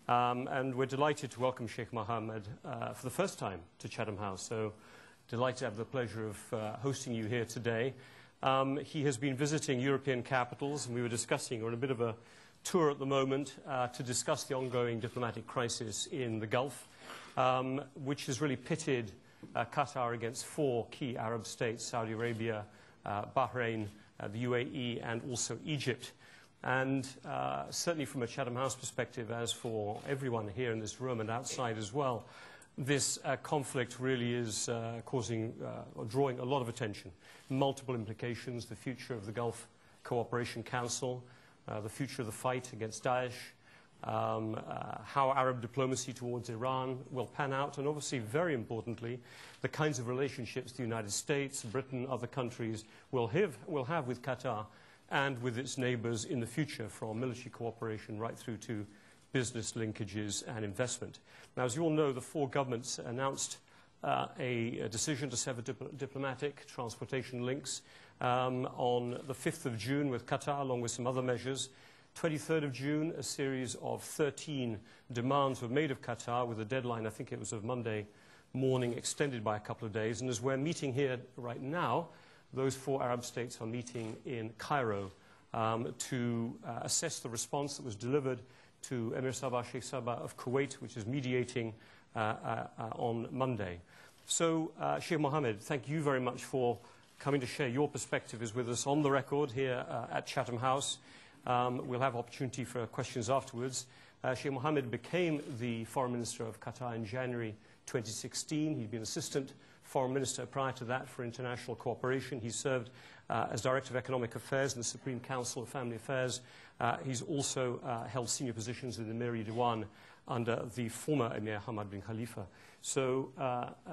And we're delighted to welcome Sheikh Mohammed for the first time to Chatham House. So delighted to have the pleasure of hosting you here today. He has been visiting European capitals, and we were discussing, we're on a bit of a tour at the moment, to discuss the ongoing diplomatic crisis in the Gulf, which has really pitted Qatar against four key Arab states, Saudi Arabia, Bahrain, the UAE, and also Egypt. And certainly from a Chatham House perspective, as for everyone here in this room and outside as well, this conflict really is causing or drawing a lot of attention. Multiple implications: the future of the Gulf Cooperation Council, the future of the fight against Daesh, how Arab diplomacy towards Iran will pan out, and obviously, very importantly, the kinds of relationships the United States, Britain, other countries will have with Qatar and with its neighbours in the future, from military cooperation right through to business linkages and investment. Now, as you all know, the four governments announced a decision to sever diplomatic transportation links on the 5th of June with Qatar, along with some other measures. 23rd of June, a series of 13 demands were made of Qatar, with a deadline, I think it was of Monday morning, extended by a couple of days. And as we're meeting here right now, those four Arab states are meeting in Cairo to assess the response that was delivered to Emir Sabah Sheikh Sabah of Kuwait, which is mediating on Monday. So, Sheikh Mohammed, thank you very much for coming to share your perspectives with us on the record here at Chatham House. We'll have opportunity for questions afterwards. Sheikh Mohammed became the Foreign Minister of Qatar in January 2016. He'd been Assistant Foreign Minister prior to that for International Cooperation. He served as Director of Economic Affairs in the Supreme Council of Family Affairs. He's also held senior positions in the Emiri Diwan under the former Emir Hamad bin Khalifa. So,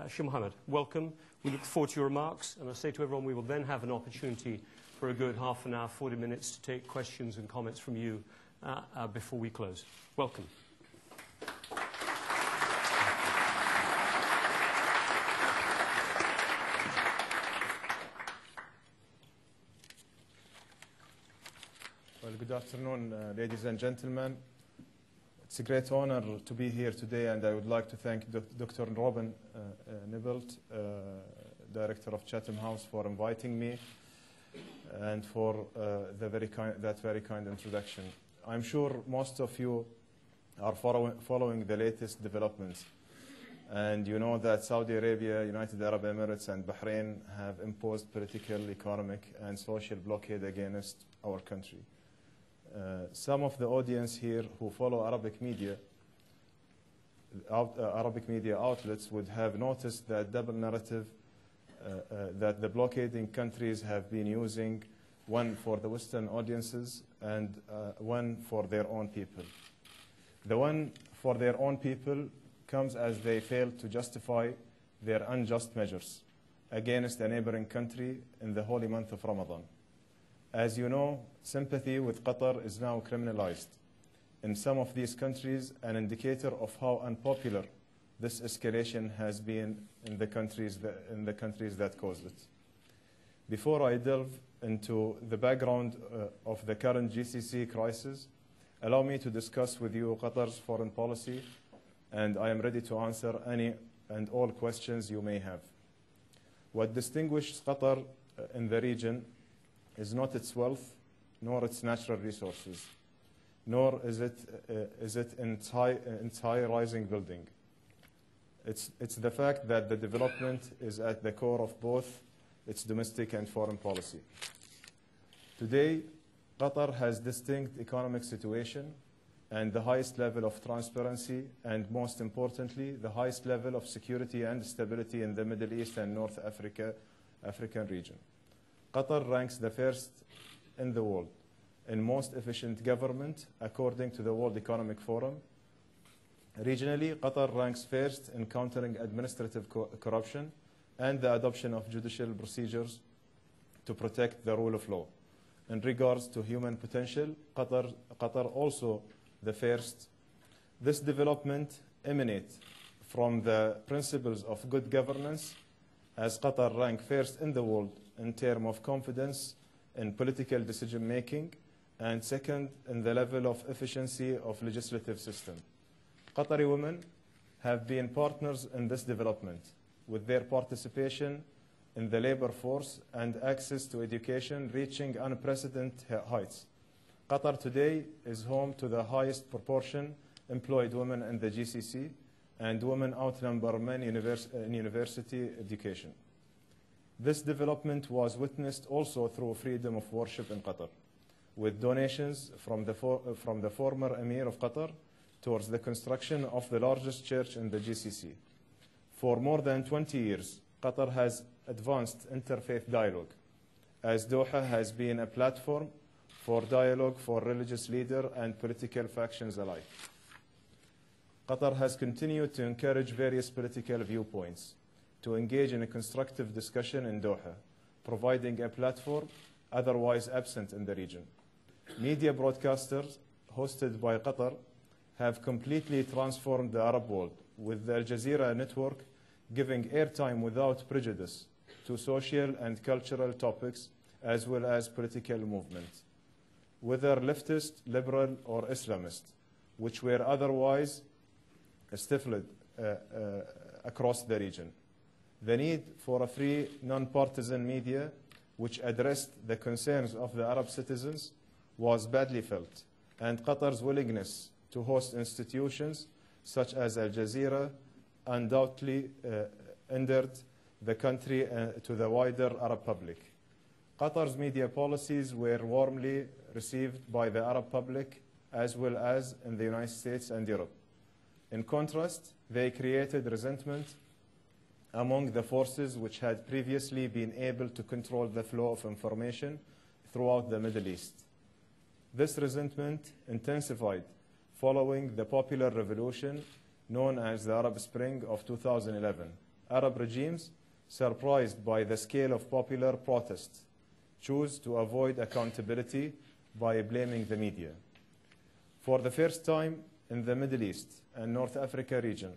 Sheikh Mohammed, welcome. We look forward to your remarks. And I say to everyone, we will then have an opportunity for a good half an hour, 40 minutes to take questions and comments from you before we close. Welcome. Well, good afternoon, ladies and gentlemen. It's a great honor to be here today, and I would like to thank Dr. Robin Nibelt, Director of Chatham House, for inviting me and for that very kind introduction. I'm sure most of you are following the latest developments, and you know that Saudi Arabia, United Arab Emirates, and Bahrain have imposed political, economic, and social blockade against our country. Some of the audience here who follow Arabic media outlets would have noticed that double narrative that the blockading countries have been using, one for the Western audiences and one for their own people. The one for their own people comes as they fail to justify their unjust measures against a neighboring country in the holy month of Ramadan. As you know, sympathy with Qatar is now criminalized. In some of these countries, an indicator of how unpopular this escalation has been in the countries that caused it. Before I delve into the background of the current GCC crisis, allow me to discuss with you Qatar's foreign policy, and I am ready to answer any and all questions you may have. What distinguishes Qatar in the region is not its wealth, nor its natural resources, nor is it its high rising building. It's the fact that the development is at the core of both its domestic and foreign policy. Today, Qatar has distinct economic situation and the highest level of transparency, and most importantly, the highest level of security and stability in the Middle East and North African region. Qatar ranks the first in the world in most efficient government, according to the World Economic Forum. Regionally, Qatar ranks first in countering administrative corruption and the adoption of judicial procedures to protect the rule of law. In regards to human potential, Qatar also the first. This development emanates from the principles of good governance, as Qatar ranks first in the world in terms of confidence in political decision-making, and second in the level of efficiency of legislative system. Qatari women have been partners in this development with their participation in the labor force and access to education reaching unprecedented heights. Qatar today is home to the highest proportion employed women in the GCC, and women outnumber men in university education. This development was witnessed also through freedom of worship in Qatar, with donations from the former Emir of Qatar towards the construction of the largest church in the GCC. For more than 20 years, Qatar has advanced interfaith dialogue, as Doha has been a platform for dialogue for religious leaders and political factions alike. Qatar has continued to encourage various political viewpoints to engage in a constructive discussion in Doha, providing a platform otherwise absent in the region. Media broadcasters hosted by Qatar have completely transformed the Arab world, with the Al Jazeera network giving airtime without prejudice to social and cultural topics as well as political movements, whether leftist, liberal, or Islamist, which were otherwise stifled across the region. The need for a free, non-partisan media which addressed the concerns of the Arab citizens was badly felt, and Qatar's willingness to host institutions such as Al Jazeera undoubtedly endeared the country to the wider Arab public. Qatar's media policies were warmly received by the Arab public as well as in the United States and Europe. In contrast, they created resentment among the forces which had previously been able to control the flow of information throughout the Middle East. This resentment intensified following the popular revolution known as the Arab Spring of 2011. Arab regimes, surprised by the scale of popular protests, chose to avoid accountability by blaming the media. For the first time in the Middle East and North Africa region,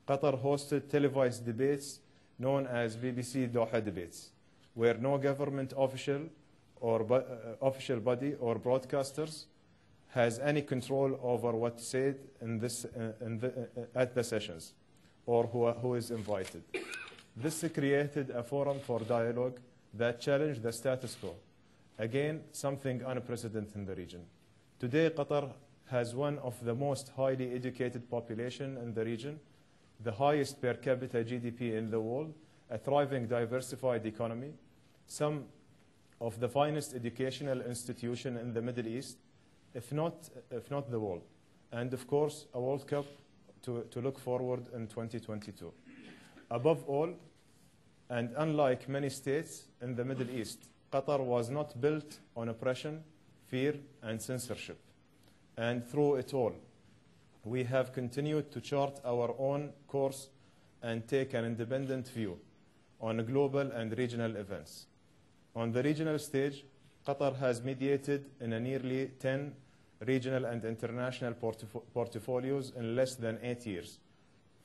Qatar hosted televised debates known as BBC Doha debates, where no government official or official body or broadcasters has any control over what's said at the sessions or who is invited. This created a forum for dialogue that challenged the status quo, again something unprecedented in the region. Today, Qatar has one of the most highly educated population in the region, the highest per capita GDP in the world, a thriving diversified economy, some of the finest educational institutions in the Middle East, if not the world, and of course a World Cup to look forward in 2022. Above all, and unlike many states in the Middle East, Qatar was not built on oppression, fear, and censorship. And through it all, we have continued to chart our own course and take an independent view on global and regional events. On the regional stage, Qatar has mediated in a nearly 10 regional and international portfolios in less than 8 years,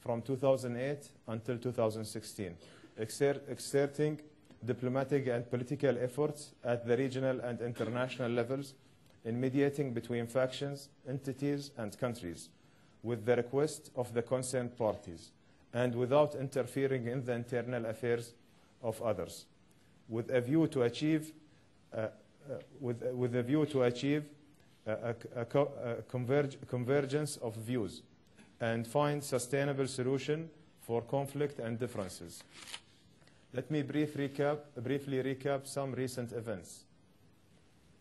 from 2008 until 2016, exerting diplomatic and political efforts at the regional and international levels in mediating between factions, entities, and countries, with the request of the concerned parties, and without interfering in the internal affairs of others, with a view to achieve convergence of views and find sustainable solution for conflict and differences. Let me briefly recap some recent events.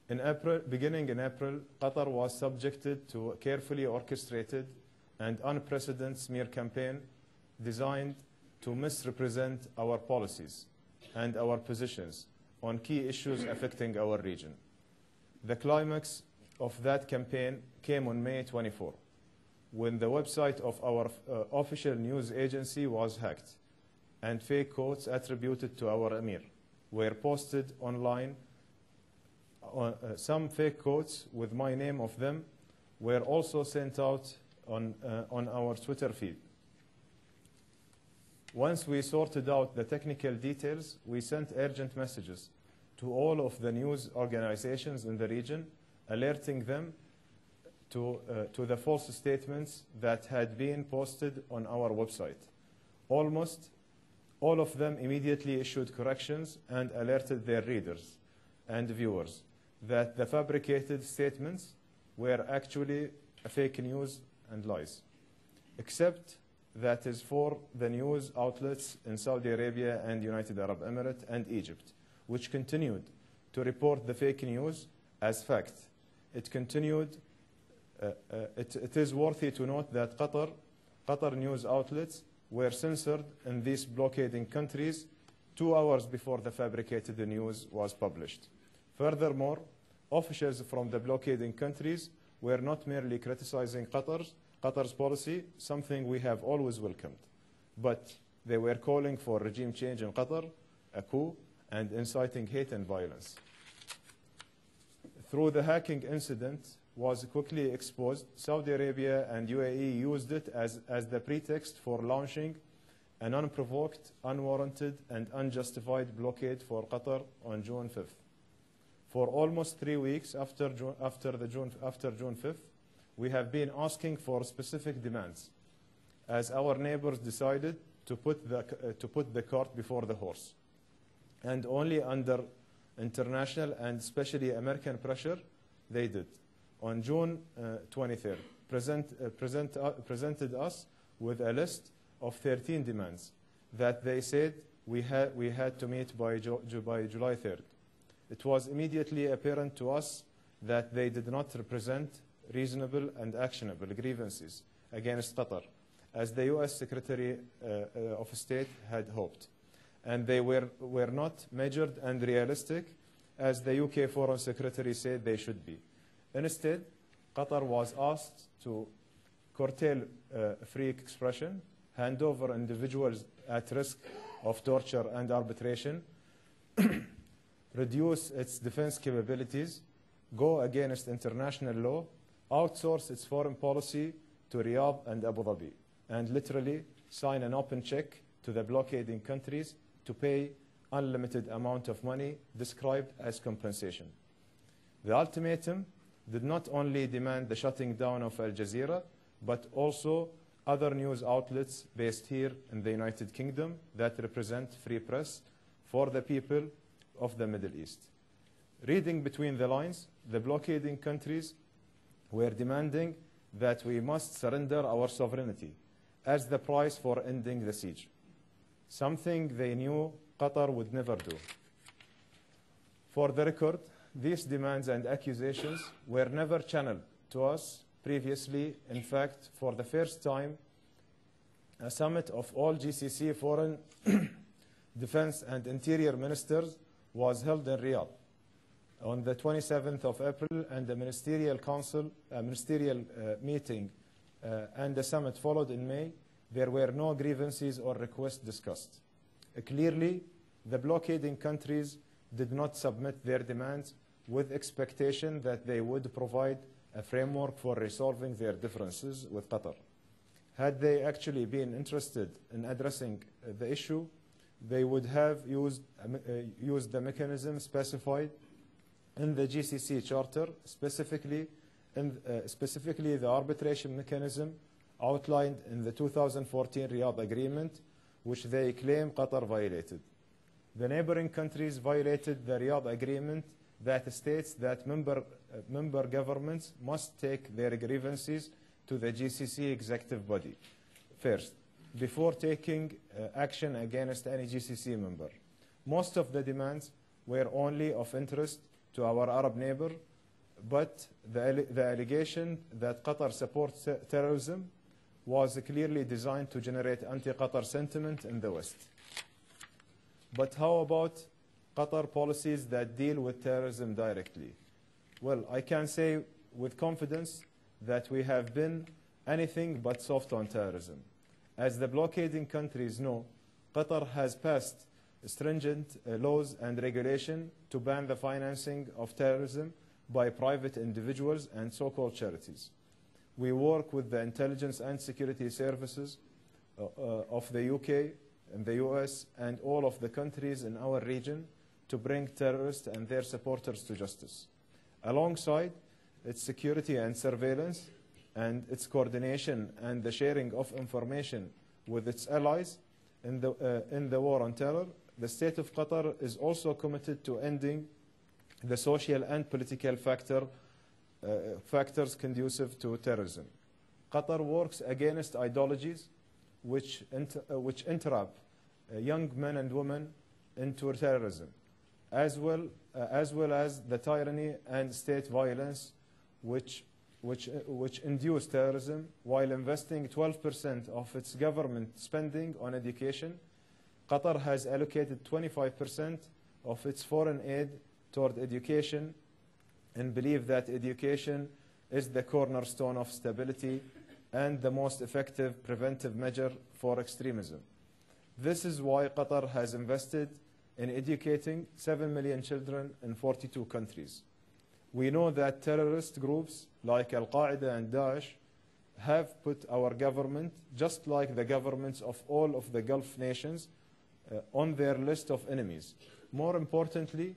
Beginning in April, Qatar was subjected to a carefully orchestrated and unprecedented smear campaign designed to misrepresent our policies and our positions on key issues affecting our region. The climax of that campaign came on May 24, when the website of our official news agency was hacked and fake quotes attributed to our Emir were posted online. Some fake quotes with my name of them were also sent out on our Twitter feed. Once we sorted out the technical details, we sent urgent messages to all of the news organizations in the region, alerting them to the false statements that had been posted on our website. Almost all of them immediately issued corrections and alerted their readers and viewers that the fabricated statements were actually fake news and lies, except that is for the news outlets in Saudi Arabia and United Arab Emirates and Egypt, which continued to report the fake news as fact. It continued. It is worthy to note that Qatar news outlets were censored in these blockading countries 2 hours before the fabricated news was published. Furthermore, officials from the blockading countries were not merely criticizing Qatar's policy, something we have always welcomed, but they were calling for regime change in Qatar, a coup, and inciting hate and violence. Through the hacking incident was quickly exposed, Saudi Arabia and UAE used it as the pretext for launching an unprovoked, unwarranted, and unjustified blockade for Qatar on June 5th. For almost 3 weeks after June 5th, we have been asking for specific demands, as our neighbors decided to put the cart before the horse. And only under international and especially American pressure, they did. On June 23rd, presented us with a list of 13 demands that they said we had to meet by July 3rd. It was immediately apparent to us that they did not represent reasonable and actionable grievances against Qatar, as the U.S. Secretary of State had hoped. And they were not measured and realistic, as the UK Foreign Secretary said they should be. Instead, Qatar was asked to curtail free expression, hand over individuals at risk of torture and arbitration, reduce its defense capabilities, go against international law, outsource its foreign policy to Riyadh and Abu Dhabi, and literally sign an open check to the blockading countries to pay unlimited amount of money described as compensation. The ultimatum did not only demand the shutting down of Al Jazeera, but also other news outlets based here in the United Kingdom that represent free press for the people of the Middle East. Reading between the lines, the blockading countries were demanding that we must surrender our sovereignty as the price for ending the siege, something they knew Qatar would never do. For the record, these demands and accusations were never channeled to us previously. In fact, for the first time, a summit of all GCC foreign defense and interior ministers was held in Riyadh on the 27th of April, and the ministerial meeting and the summit followed in May. There were no grievances or requests discussed. Clearly, the blockading countries did not submit their demands with expectation that they would provide a framework for resolving their differences with Qatar. Had they actually been interested in addressing the issue, they would have used the mechanism specified in the GCC Charter, specifically the arbitration mechanism outlined in the 2014 Riyadh Agreement, which they claim Qatar violated. The neighboring countries violated the Riyadh Agreement that states that member governments must take their grievances to the GCC executive body first, before taking action against any GCC member. Most of the demands were only of interest to our Arab neighbor, but the allegation that Qatar supports terrorism was clearly designed to generate anti-Qatar sentiment in the West. But how about Qatar policies that deal with terrorism directly? Well, I can say with confidence that we have been anything but soft on terrorism. As the blockading countries know, Qatar has passed stringent laws and regulation to ban the financing of terrorism by private individuals and so-called charities. We work with the intelligence and security services of the UK and the US and all of the countries in our region to bring terrorists and their supporters to justice. Alongside, its security and surveillance, and its coordination and the sharing of information with its allies in the war on terror, the state of Qatar is also committed to ending the social and political factors conducive to terrorism. Qatar works against ideologies which entrap young men and women into terrorism, as well as the tyranny and state violence which induce terrorism, while investing 12% of its government spending on education. Qatar has allocated 25% of its foreign aid toward education and believe that education is the cornerstone of stability and the most effective preventive measure for extremism. This is why Qatar has invested in educating 7 million children in 42 countries. We know that terrorist groups like Al-Qaeda and Daesh have put our government, just like the governments of all of the Gulf nations, on their list of enemies. More importantly,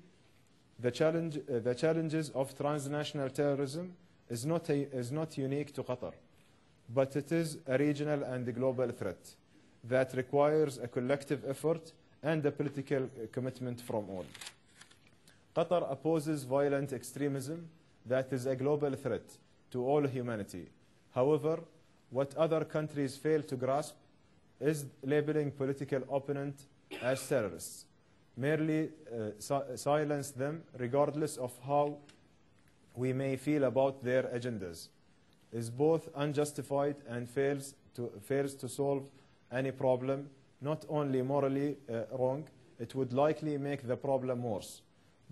the challenges of transnational terrorism is not unique to Qatar, but it is a regional and a global threat that requires a collective effort and a political commitment from all. Qatar opposes violent extremism that is a global threat to all humanity. However, what other countries fail to grasp is labeling political opponents as terrorists, merely silence them regardless of how we may feel about their agendas, is both unjustified and fails to solve any problem. Not only morally wrong, it would likely make the problem worse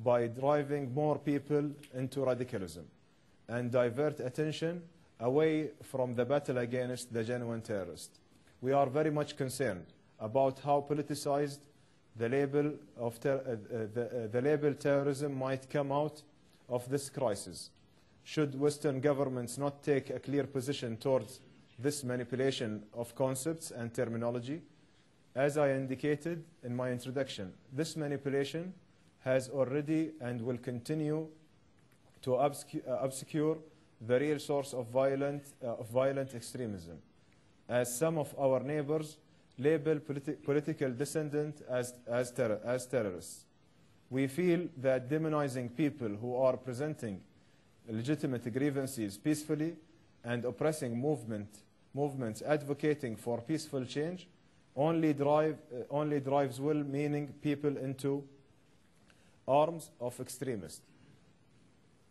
by driving more people into radicalism and divert attention away from the battle against the genuine terrorist. We are very much concerned about how politicized the label terrorism might come out of this crisis. Should Western governments not take a clear position towards this manipulation of concepts and terminology? As I indicated in my introduction, this manipulation has already and will continue to obscure the real source of violent extremism, as some of our neighbors label political dissident as terrorists. We feel that demonizing people who are presenting legitimate grievances peacefully and oppressing movements advocating for peaceful change only drives well-meaning people into arms of extremists.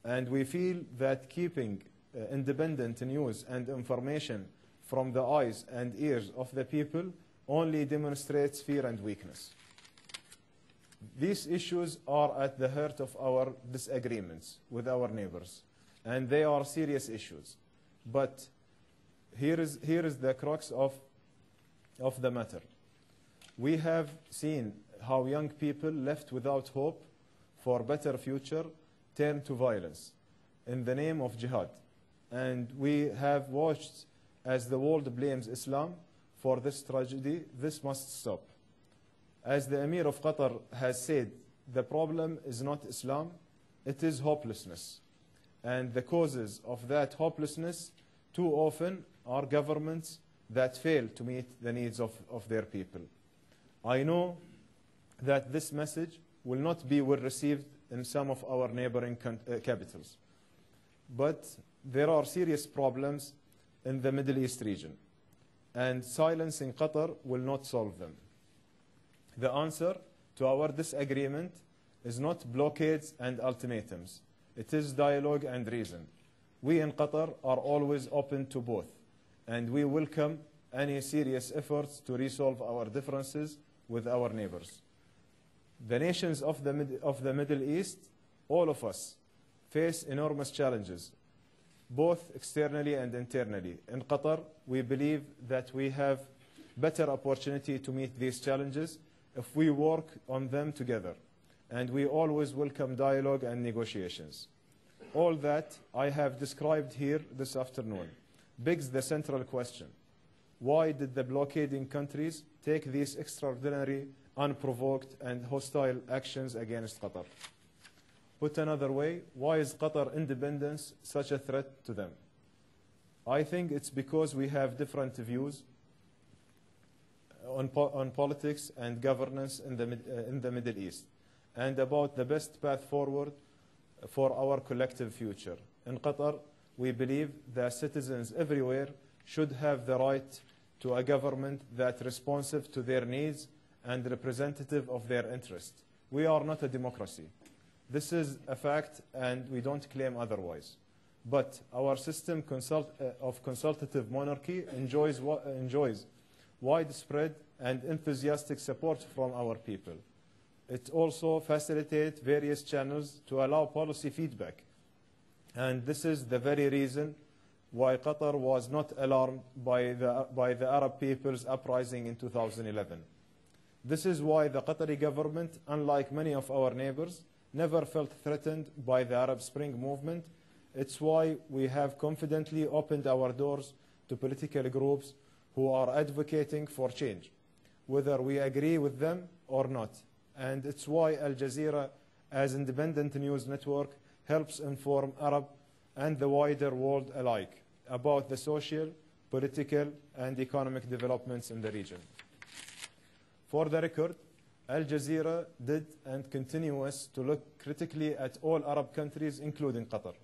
And we feel that keeping independent news and information from the eyes and ears of the people only demonstrates fear and weakness. These issues are at the heart of our disagreements with our neighbors, and they are serious issues. But here is the crux of the matter. We have seen how young people left without hope for a better future turn to violence in the name of jihad. And we have watched as the world blames Islam for this tragedy. This must stop. As the Emir of Qatar has said, the problem is not Islam, it is hopelessness. And the causes of that hopelessness too often are governments that fail to meet the needs of their people. I know that this message will not be well received in some of our neighboring capitals, but there are serious problems in the Middle East region, and silence in Qatar will not solve them. The answer to our disagreement is not blockades and ultimatums. It is dialogue and reason. We in Qatar are always open to both, and we welcome any serious efforts to resolve our differences with our neighbors. The nations of the Middle East, all of us, face enormous challenges, both externally and internally. In Qatar, we believe that we have better opportunity to meet these challenges if we work on them together, and we always welcome dialogue and negotiations. All that I have described here this afternoon begs the central question: why did the blockading countries take these extraordinary, unprovoked, and hostile actions against Qatar? Put another way, why is Qatar independence such a threat to them? I think it's because we have different views on politics and governance in the Middle East, and about the best path forward for our collective future. In Qatar, we believe that citizens everywhere should have the right to a government that's responsive to their needs and representative of their interests. We are not a democracy. This is a fact, and we don't claim otherwise. But our system of consultative monarchy enjoys widespread and enthusiastic support from our people. It also facilitates various channels to allow policy feedback. And this is the very reason why Qatar was not alarmed by the Arab people's uprising in 2011. This is why the Qatari government, unlike many of our neighbors, never felt threatened by the Arab Spring movement. It's why we have confidently opened our doors to political groups who are advocating for change, whether we agree with them or not. And it's why Al Jazeera, as independent news network, helps inform Arab and the wider world alike about the social, political, and economic developments in the region. For the record, Al Jazeera did and continues to look critically at all Arab countries, including Qatar,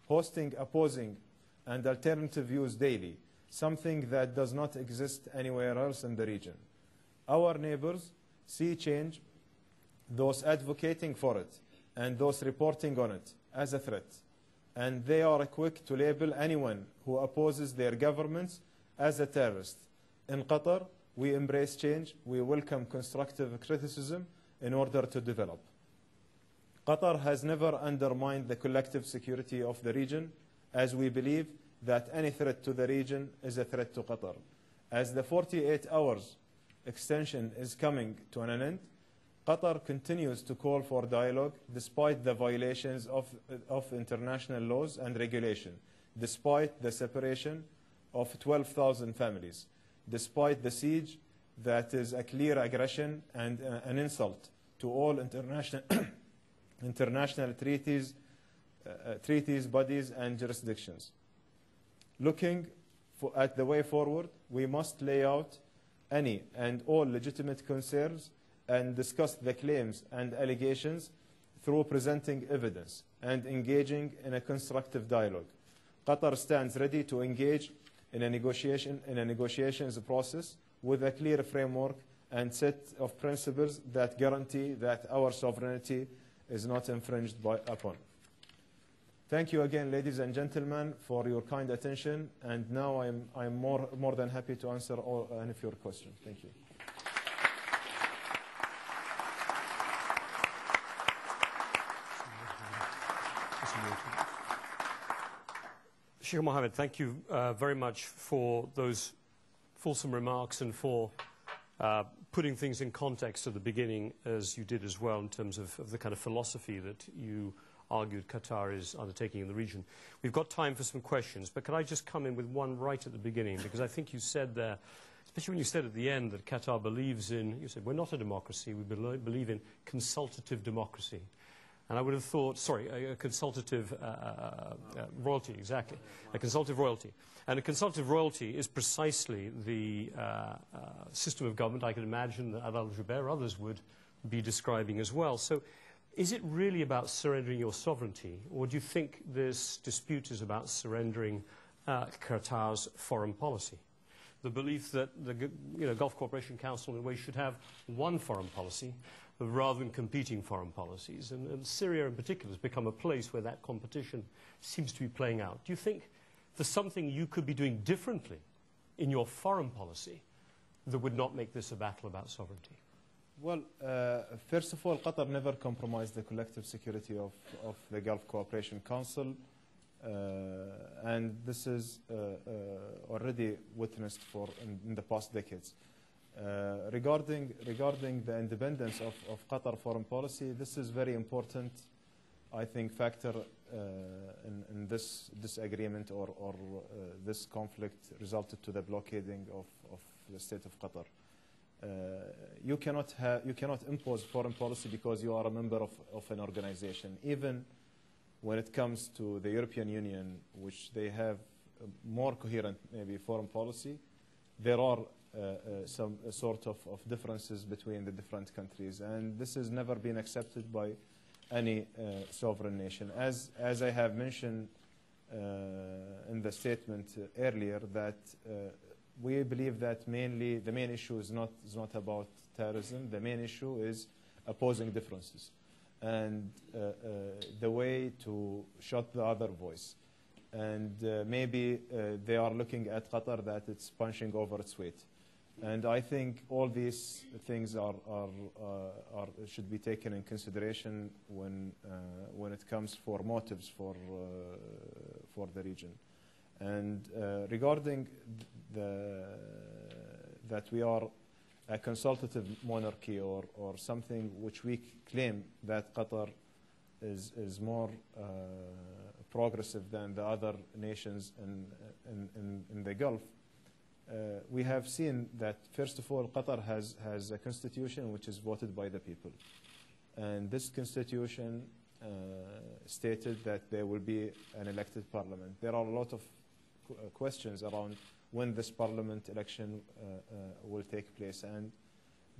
hosting opposing and alternative views daily, something that does not exist anywhere else in the region. Our neighbors see change, those advocating for it, and those reporting on it, as a threat. And they are quick to label anyone who opposes their governments as a terrorist. In Qatar, we embrace change. We welcome constructive criticism in order to develop. Qatar has never undermined the collective security of the region, as we believe that any threat to the region is a threat to Qatar. As the 48 hours extension is coming to an end, Qatar continues to call for dialogue despite the violations of international laws and regulation, despite the separation of 12,000 families, despite the siege that is a clear aggression and an insult to all international treaties, bodies, and jurisdictions. Looking at the way forward, we must lay out any and all legitimate concerns and discuss the claims and allegations through presenting evidence and engaging in a constructive dialogue. Qatar stands ready to engage in a negotiations process with a clear framework and set of principles that guarantee that our sovereignty is not infringed upon. Thank you again, ladies and gentlemen, for your kind attention. And now I'm more than happy to answer any of your questions. Thank you. Sheikh Mohammed, thank you very much for those fulsome remarks and for putting things in context at the beginning, as you did as well, in terms of the kind of philosophy that you argued Qatar is undertaking in the region. We've got time for some questions, but can I just come in with one right at the beginning? Because I think you said there, especially when you said at the end that Qatar believes in, you said, we're not a democracy, we believe in consultative democracy. And I would have thought, sorry, a consultative royalty, exactly, a consultative royalty. And a consultative royalty is precisely the system of government I can imagine that Adel Jubeir, others would be describing as well. So is it really about surrendering your sovereignty, or do you think this dispute is about surrendering Qatar's foreign policy? The belief that the Gulf Cooperation Council, in a way, should have one foreign policy rather than competing foreign policies. And Syria in particular has become a place where that competition seems to be playing out. Do you think there's something you could be doing differently in your foreign policy that would not make this a battle about sovereignty? Well, first of all, Qatar never compromised the collective security of the Gulf Cooperation Council. And this is already witnessed in the past decades. Regarding the independence of Qatar foreign policy, this is very important, I think, factor in this disagreement or this conflict resulted to the blockading of the state of Qatar. You cannot impose foreign policy because you are a member of an organization. Even when it comes to the European Union, which they have more coherent maybe foreign policy, there are some sort of differences between the different countries, and this has never been accepted by any sovereign nation. As I have mentioned in the statement earlier, that we believe that mainly the main issue is not about terrorism. The main issue is opposing differences and the way to shut the other voice. And maybe they are looking at Qatar that it's punching over its weight. And I think all these things should be taken in consideration when it comes for motives for the region. And regarding that we are a consultative monarchy or something which we claim that Qatar is more progressive than the other nations in the Gulf, we have seen that, first of all, Qatar has a constitution which is voted by the people. And this constitution stated that there will be an elected parliament. There are a lot of questions around when this parliament election will take place. And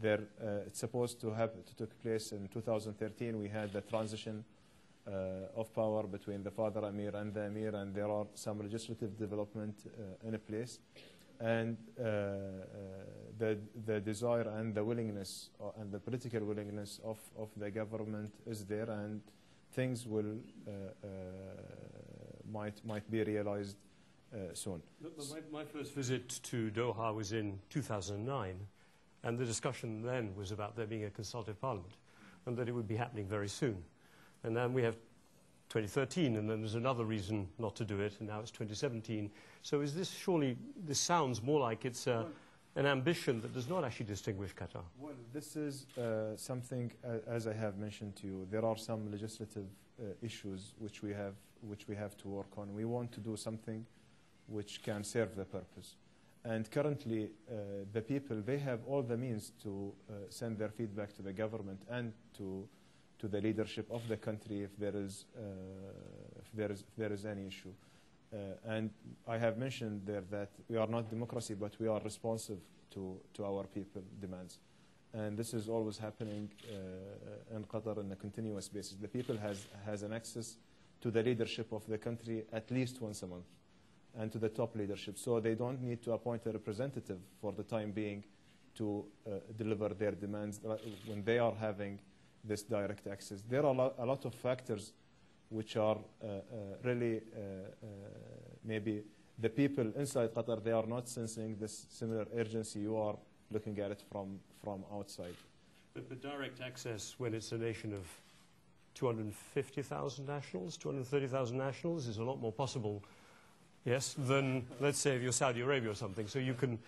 it's supposed to take place in 2013. We had the transition of power between the father Amir and the Emir, and there are some legislative development in place. And the desire and the willingness and the political willingness of the government is there, and things will might be realized soon. My first visit to Doha was in 2009, and the discussion then was about there being a consultative parliament and that it would be happening very soon. And then we have 2013, and then there's another reason not to do it, and now it's 2017. So is this surely, this sounds more like it's an ambition that does not actually distinguish Qatar? Well, this is something, as I have mentioned to you, there are some legislative issues which we have to work on. We want to do something which can serve the purpose. And currently, the people, they have all the means to send their feedback to the government and to the leadership of the country if there is any issue. And I have mentioned there that we are not democracy, but we are responsive to our people's demands. And this is always happening in Qatar on a continuous basis. The people has an access to the leadership of the country at least once a month, and to the top leadership. So they don't need to appoint a representative for the time being to deliver their demands when they are having this direct access. There are a lot of factors which are really maybe the people inside Qatar, they are not sensing this similar urgency. You are looking at it from outside. But direct access when it's a nation of 250,000 nationals, 230,000 nationals is a lot more possible, yes, than, let's say, if you're Saudi Arabia or something. So you can,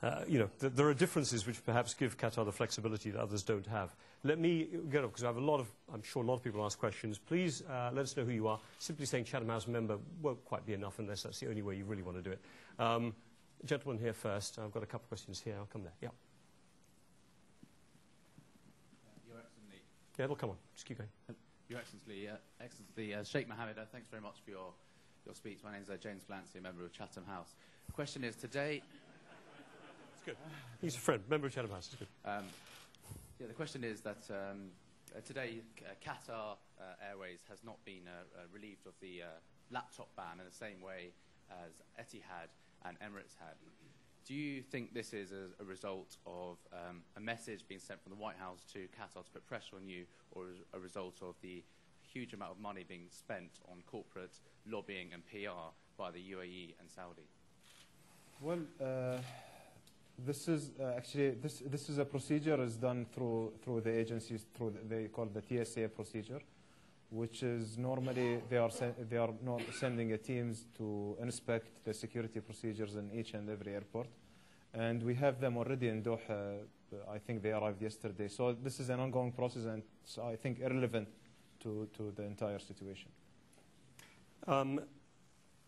there are differences which perhaps give Qatar the flexibility that others don't have. Let me get up, because I have I'm sure a lot of people ask questions. Please let us know who you are. Simply saying Chatham House member won't quite be enough unless that's the only way you really want to do it. Gentleman here first. I've got a couple of questions here. I'll come there. Yeah. Your Excellency. Yeah, it'll come on. Just keep going. Your Excellency, Sheikh Mohammed, thanks very much for your speech. My name is James Glancy, a member of Chatham House. The question is, today... It's good. He's a friend, member of Chatham House. It's good. Yeah, the question is that today Qatar Airways has not been relieved of the laptop ban in the same way as Etihad and Emirates had. Do you think this is a result of a message being sent from the White House to Qatar to put pressure on you, or a result of the huge amount of money being spent on corporate lobbying and PR by the UAE and Saudi? Well, this is actually this is a procedure is done through the agencies, they call the TSA procedure, which is normally they are not sending a teams to inspect the security procedures in each and every airport, and we have them already in Doha. I think they arrived yesterday. So this is an ongoing process, and so I think irrelevant to the entire situation.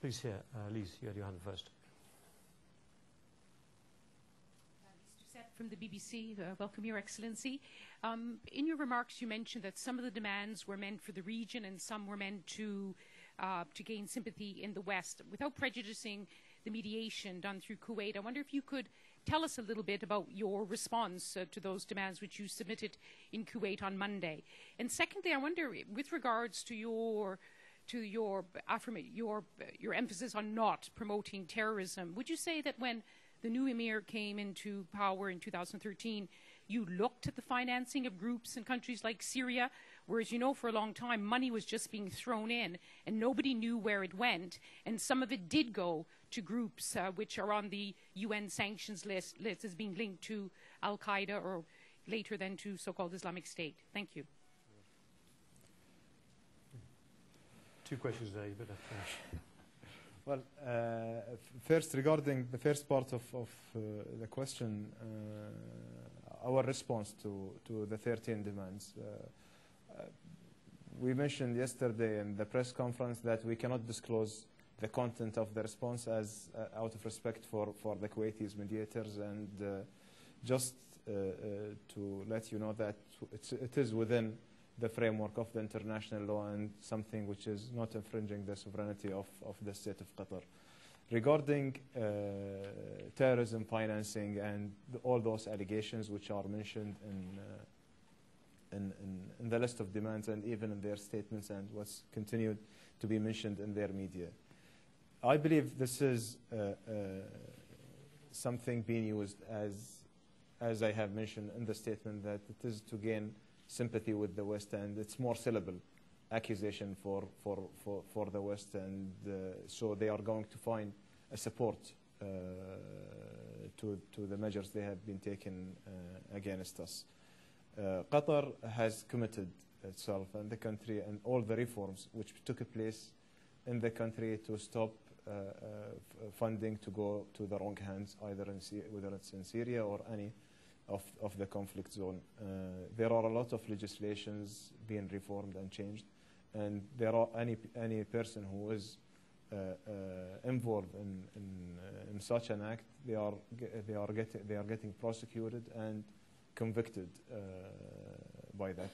Please here, Lise, you had your hand first. Mr. from the BBC. Welcome, Your Excellency. In your remarks, you mentioned that some of the demands were meant for the region and some were meant to gain sympathy in the West. Without prejudicing the mediation done through Kuwait, I wonder if you could tell us a little bit about your response to those demands which you submitted in Kuwait on Monday. And secondly, I wonder, with regards to your emphasis on not promoting terrorism, would you say that when the new emir came into power in 2013, you looked at the financing of groups in countries like Syria, whereas you know for a long time money was just being thrown in and nobody knew where it went, and some of it did go to groups which are on the UN sanctions list as being linked to Al-Qaeda or later then to so-called Islamic State? Thank you. Two questions there, but well, first, regarding the first part of the question, our response to the 13 demands. We mentioned yesterday in the press conference that we cannot disclose the content of the response as out of respect for the Kuwaitis mediators, and just to let you know that it is within the framework of the international law and something which is not infringing the sovereignty of the state of Qatar. Regarding terrorism financing and all those allegations which are mentioned in the list of demands and even in their statements and what's continued to be mentioned in their media, I believe this is something being used as I have mentioned in the statement, that it is to gain sympathy with the West, and it's more syllable accusation for the West, and so they are going to find a support to the measures they have been taken against us. Qatar has committed itself and the country and all the reforms which took place in the country to stop funding to go to the wrong hands, either whether it's in Syria or any of the conflict zone. There are a lot of legislations being reformed and changed, and there are any person who is involved in such an act, they are getting prosecuted and convicted by that,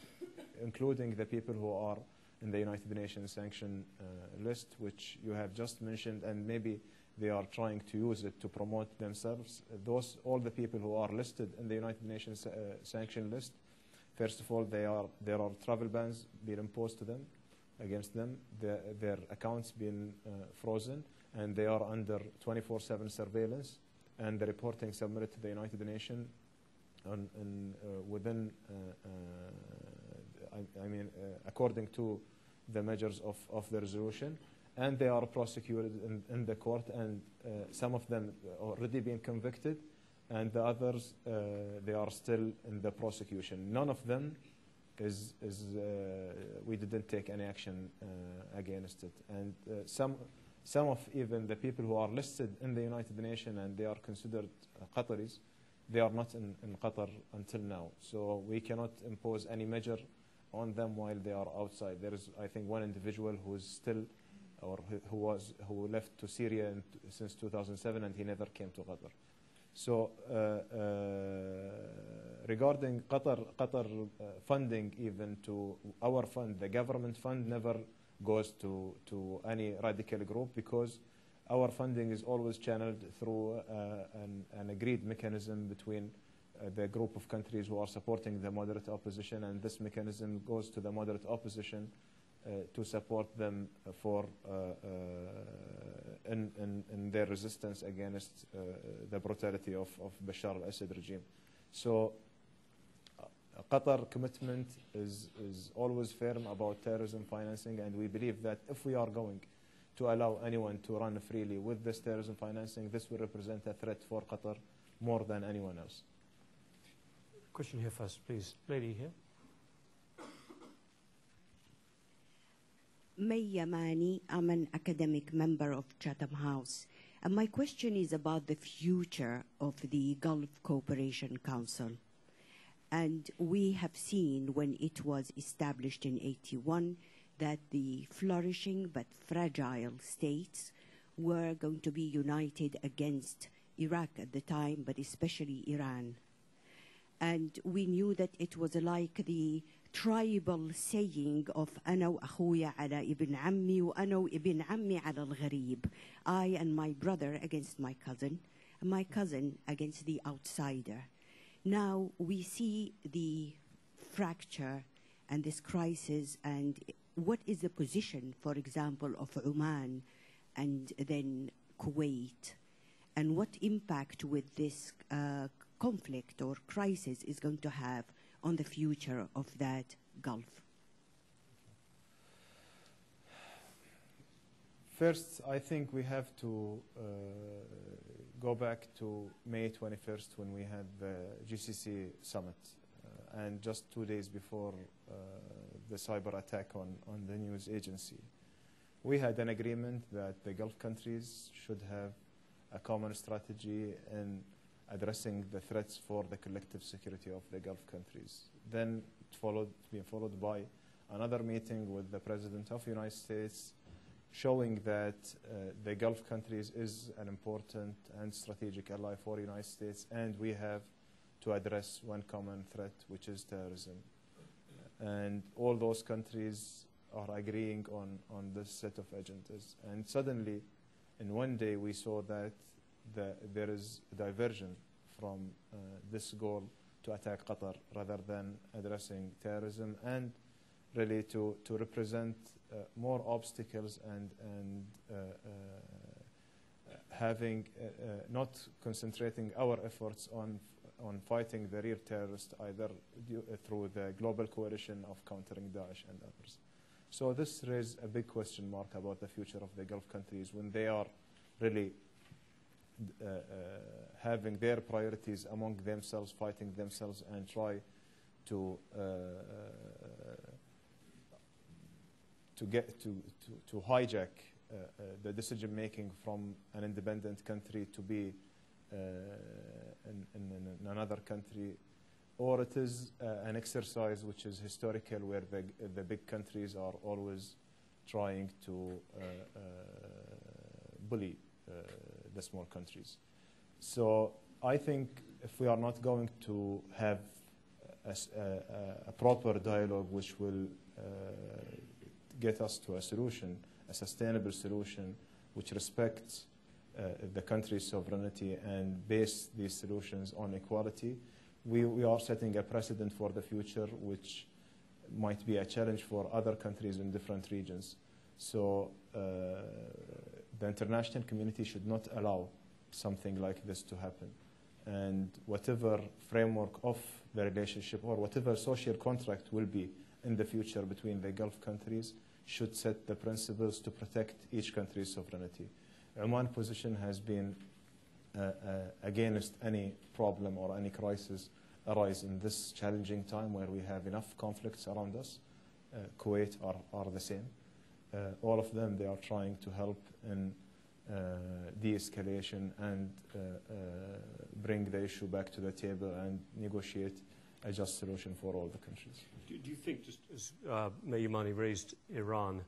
including the people who are in the United Nations sanction list, which you have just mentioned, and maybe they are trying to use it to promote themselves. All the people who are listed in the United Nations sanction list, first of all, there are travel bans being imposed to them, against them, their accounts being frozen, and they are under 24/7 surveillance, and the reporting submitted to the United Nations within, according to the measures of the resolution, and they are prosecuted in the court, and some of them already been convicted, and the others, they are still in the prosecution. None of them we didn't take any action against it. And some of even the people who are listed in the United Nations and they are considered Qataris, they are not in Qatar until now. So we cannot impose any measure on them while they are outside. There is, I think, one individual who is still, or who left to Syria since 2007, and he never came to Qatar. So regarding Qatar funding, even to our fund, the government fund never goes to any radical group, because our funding is always channeled through an agreed mechanism between the group of countries who are supporting the moderate opposition, and this mechanism goes to the moderate opposition to support them for in their resistance against the brutality of Bashar al-Assad regime. So Qatar commitment is always firm about terrorism financing, and we believe that if we are going to allow anyone to run freely with this terrorism financing, this will represent a threat for Qatar more than anyone else. Question here first, please. Lady here. May Yamani, I'm an academic member of Chatham House. And my question is about the future of the Gulf Cooperation Council. And we have seen when it was established in '81 that the flourishing but fragile states were going to be united against Iraq at the time, but especially Iran. And we knew that it was like the tribal saying of أنا وأخويا على ابن عمي وأنا وابن عمي على الغريب. I and my brother against my cousin, and my cousin against the outsider. Now we see the fracture and this crisis, and what is the position, for example, of Oman and then Kuwait, and what impact with this conflict or crisis is going to have on the future of that Gulf? First, I think we have to go back to May 21st when we had the GCC summit, and just 2 days before the cyber attack on the news agency. We had an agreement that the Gulf countries should have a common strategy in addressing the threats for the collective security of the Gulf countries. Then been followed by another meeting with the President of the United States, showing that the Gulf countries is an important and strategic ally for the United States, and we have to address one common threat, which is terrorism. And all those countries are agreeing on this set of agendas. And suddenly, in one day, we saw that there is a diversion from this goal to attack Qatar rather than addressing terrorism, and really to represent more obstacles and having not concentrating our efforts on fighting the real terrorists, either through the global coalition of countering Daesh and others. So this raises a big question mark about the future of the Gulf countries when they are really having their priorities among themselves, fighting themselves, and try to hijack the decision making from an independent country to be in another country, or it is an exercise which is historical, where the big countries are always trying to bully the small countries. So I think if we are not going to have a proper dialogue which will get us to a solution, a sustainable solution, which respects the country's sovereignty and base these solutions on equality, we are setting a precedent for the future, which might be a challenge for other countries in different regions. So the international community should not allow something like this to happen. And whatever framework of the relationship or whatever social contract will be in the future between the Gulf countries should set the principles to protect each country's sovereignty. Oman's position has been against any problem or any crisis arise in this challenging time where we have enough conflicts around us. Kuwait are the same. All of them, they are trying to help in de-escalation and bring the issue back to the table and negotiate a just solution for all the countries. Do you think, just as Mayimani raised Iran,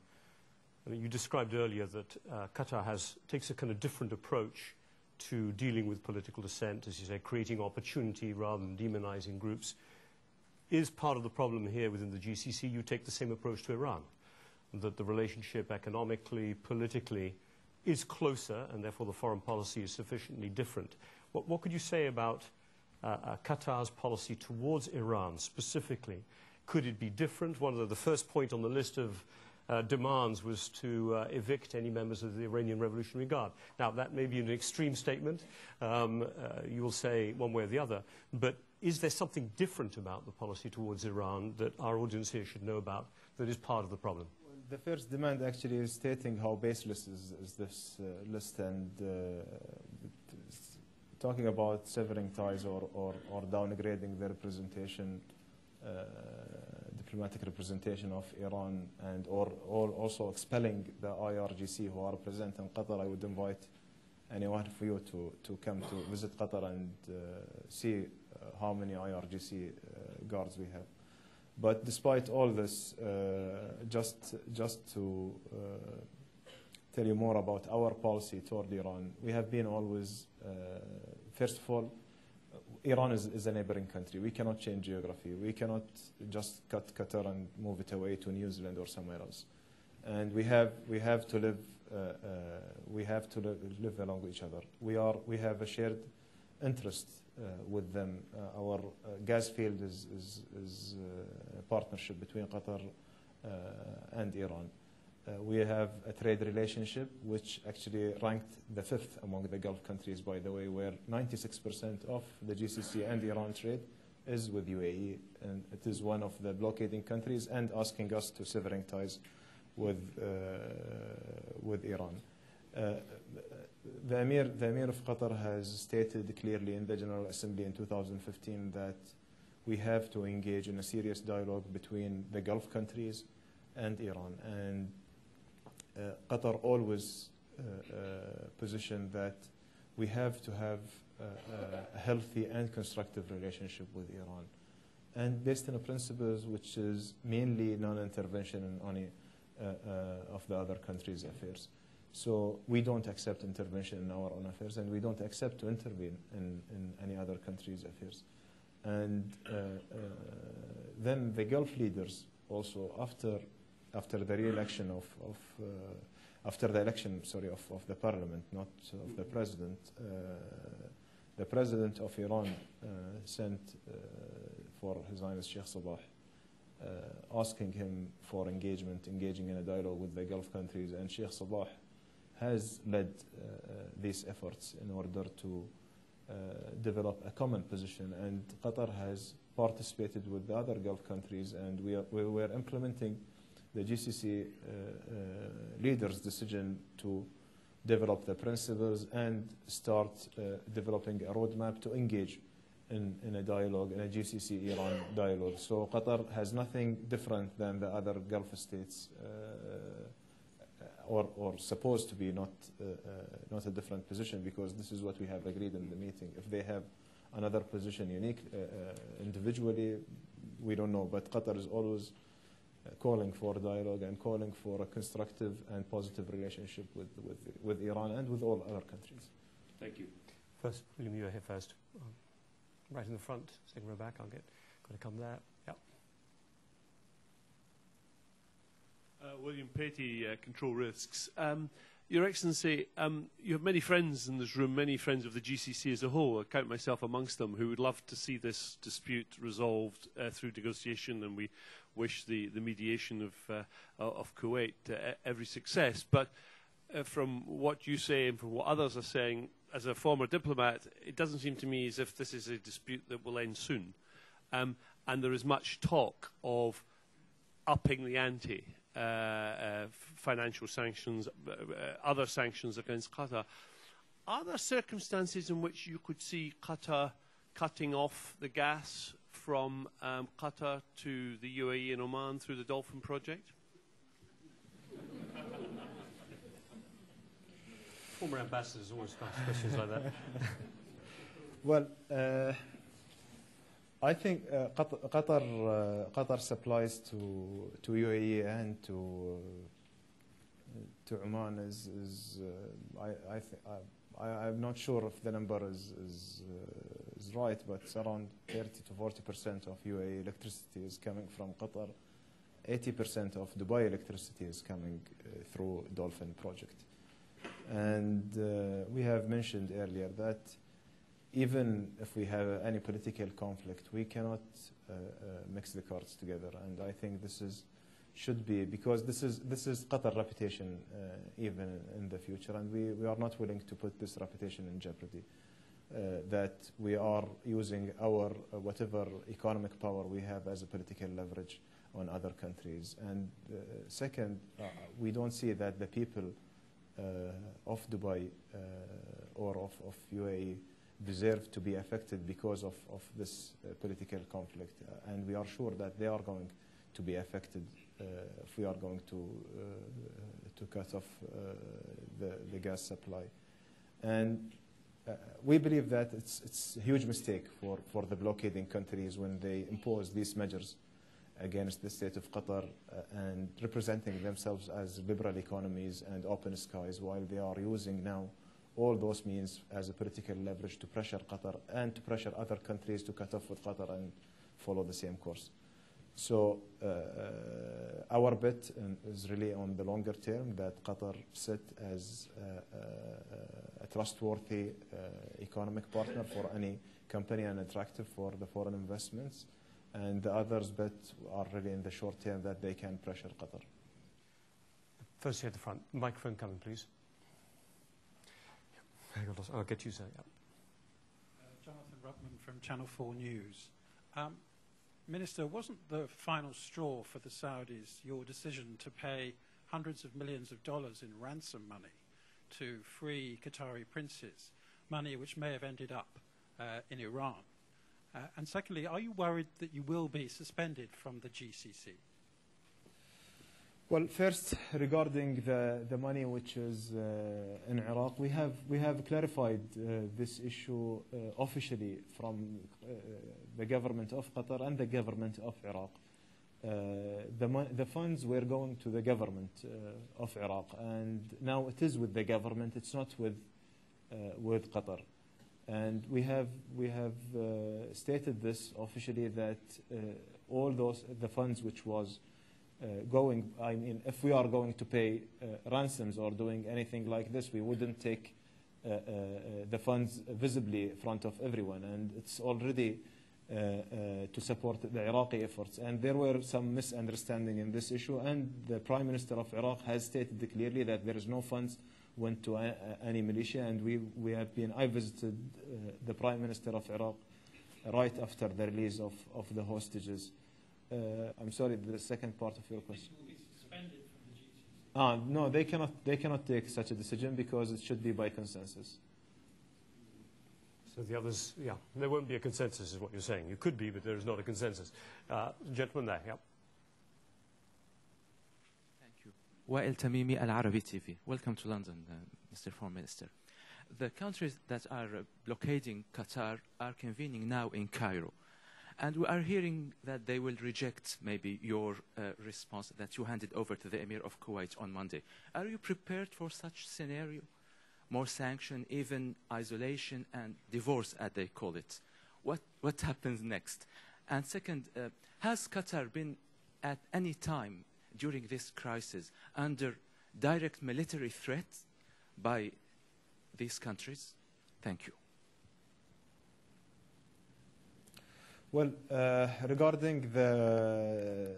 I mean, you described earlier that Qatar takes a kind of different approach to dealing with political dissent, as you say, creating opportunity rather than demonizing groups. Is part of the problem here within the GCC you take the same approach to Iran, that the relationship economically, politically is closer, and therefore the foreign policy is sufficiently different? What could you say about Qatar's policy towards Iran specifically? Could it be different? One of the first point on the list of demands was to evict any members of the Iranian Revolutionary Guard. Now, that may be an extreme statement. You will say one way or the other. But is there something different about the policy towards Iran that our audience here should know about that is part of the problem? Well, the first demand actually is stating how baseless is this list, and talking about severing ties or downgrading the representation, diplomatic representation of Iran, and or also expelling the IRGC who are present in Qatar. I would invite any one of you to come to visit Qatar and see how many IRGC guards we have. But despite all this, just to tell you more about our policy toward Iran, we have been always, first of all, Iran is a neighboring country. We cannot change geography. We cannot just cut Qatar and move it away to New Zealand or somewhere else. And we have to live live along each other. We have a shared interest with them. Our gas field is a partnership between Qatar and Iran. We have a trade relationship which actually ranked the 5th among the Gulf countries, by the way, where 96% of the GCC and Iran trade is with UAE, and it is one of the blockading countries and asking us to severing ties with Iran. The Emir of Qatar has stated clearly in the General Assembly in 2015 that we have to engage in a serious dialogue between the Gulf countries and Iran. And Qatar always positioned that we have to have a healthy and constructive relationship with Iran, and based on principles which is mainly non-intervention in any of the other countries' affairs. So we don't accept intervention in our own affairs, and we don't accept to intervene in any other countries' affairs. And then the Gulf leaders also, after the re-election after the election, of the parliament, not of the president of Iran sent for His Highness Sheikh Sabah, asking him for engaging in a dialogue with the Gulf countries, and Sheikh Sabah has led these efforts in order to develop a common position, and Qatar has participated with the other Gulf countries, and we were implementing the GCC leaders' decision to develop the principles and start developing a roadmap to engage in a dialogue, in a GCC-Iran dialogue. So Qatar has nothing different than the other Gulf states, or supposed to be not a different position, because this is what we have agreed in the meeting. If they have another position unique individually, we don't know. But Qatar is always calling for dialogue and calling for a constructive and positive relationship with Iran and with all other countries. Thank you. First, William, you are here first. Right in the front, second row back. Got to come there. Yeah. William Patey, Control Risks. Your Excellency, you have many friends in this room, many friends of the GCC as a whole. I count myself amongst them, who would love to see this dispute resolved through negotiation, and we wish the mediation of Kuwait every success. But from what you say and from what others are saying, as a former diplomat, it doesn't seem to me as if this is a dispute that will end soon. And there is much talk of upping the ante, financial sanctions, other sanctions against Qatar. Are there circumstances in which you could see Qatar cutting off the gas from Qatar to the UAE and Oman through the Dolphin project? Former ambassadors always ask questions like that. Well, I think Qatar supplies to UAE and to Oman I'm not sure if the number is right, but it's around 30 to 40% of UAE electricity is coming from Qatar. 80% of Dubai electricity is coming through Dolphin project. And we have mentioned earlier that even if we have any political conflict, we cannot mix the cards together. And I think this should be, because this is Qatar's reputation even in the future, and we are not willing to put this reputation in jeopardy. That we are using our whatever economic power we have as a political leverage on other countries. And second, we don't see that the people of Dubai or of UAE deserve to be affected because of this political conflict, and we are sure that they are going to be affected if we are going to cut off the gas supply. And we believe that it's a huge mistake for the blockading countries when they impose these measures against the state of Qatar and representing themselves as liberal economies and open skies, while they are using now all those means as a political leverage to pressure Qatar and to pressure other countries to cut off with Qatar and follow the same course. So our bet is really on the longer term, that Qatar sit as a trustworthy economic partner for any company and attractive for the foreign investments. And the others bet are really in the short term that they can pressure Qatar. First here at the front. Microphone coming, please. I'll get you, sir. Yeah. Jonathan Ruckman from Channel 4 News. Minister, wasn't the final straw for the Saudis your decision to pay hundreds of millions of dollars in ransom money to free Qatari princes, money which may have ended up in Iran? And secondly, are you worried that you will be suspended from the GCC? Well, first, regarding the money which is in Iraq, we have clarified this issue officially from the government of Qatar and the government of Iraq. The funds were going to the government of Iraq, and now it is with the government. It's not with Qatar. And we have stated this officially, that all the funds which was going, I mean, if we are going to pay ransoms or doing anything like this, we wouldn't take the funds visibly in front of everyone. And it's already to support the Iraqi efforts. And there were some misunderstanding in this issue. And the Prime Minister of Iraq has stated clearly that there is no funds went to any militia. And I visited the Prime Minister of Iraq right after the release of the hostages. I'm sorry, the second part of your question. Will be suspended from the GCC? No, they cannot take such a decision because it should be by consensus. So the others, yeah, there won't be a consensus is what you're saying. You could be, but there is not a consensus. Gentleman there, yeah. Thank you. Wael Tamimi, Al-Arabi TV. Welcome to London, Mr. Foreign Minister. The countries that are blockading Qatar are convening now in Cairo. And we are hearing that they will reject maybe your response that you handed over to the Emir of Kuwait on Monday. Are you prepared for such scenario? More sanction, even isolation and divorce, as they call it. What happens next? And second, has Qatar been at any time during this crisis under direct military threat by these countries? Thank you. Well, regarding the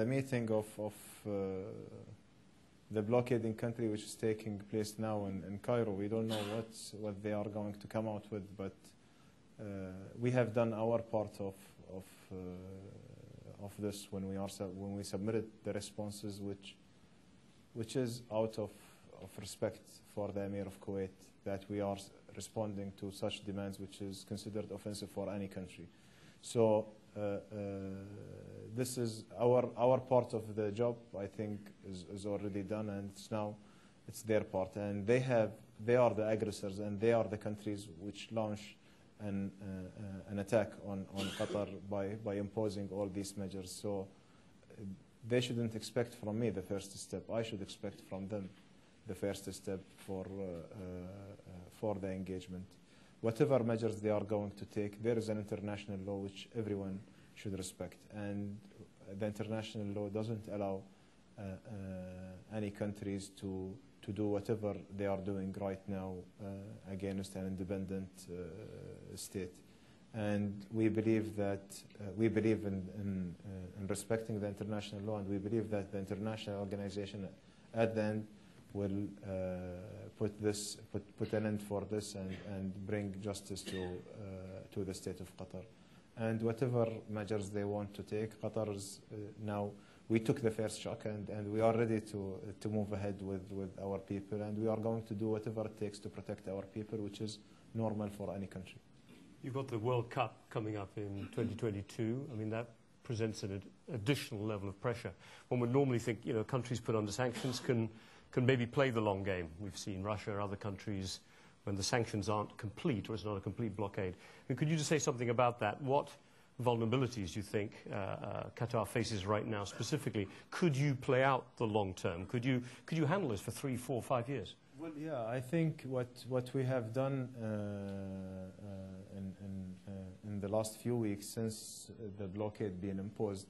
meeting of the blockading country which is taking place now in Cairo, we don't know what they are going to come out with, but we have done our part of this when we submitted the responses, which is out of respect for the Emir of Kuwait, that we are responding to such demands which is considered offensive for any country. So this is our part of the job, I think, is already done, and it's their part. And they are the aggressors, and they are the countries which launch an attack on Qatar by imposing all these measures. So they shouldn't expect from me the first step. I should expect from them the first step for the engagement. Whatever measures they are going to take, there is an international law which everyone should respect. And the international law doesn't allow any countries to do whatever they are doing right now against an independent state. And we believe that we believe in respecting the international law, and we believe that the international organization at the end will put an end for this and bring justice to the state of Qatar. And whatever measures they want to take, Qatar is now, we took the first shock, and we are ready to move ahead with our people, and we are going to do whatever it takes to protect our people, which is normal for any country. You've got the World Cup coming up in 2022. I mean, that presents an additional level of pressure. One would normally think, countries put under sanctions can maybe play the long game. We've seen Russia or other countries when the sanctions aren't complete, or it's not a complete blockade. And could you just say something about that? What vulnerabilities do you think Qatar faces right now specifically? Could you play out the long term? Could you handle this for 3, 4, 5 years? Well, yeah, I think what we have done in the last few weeks since the blockade being imposed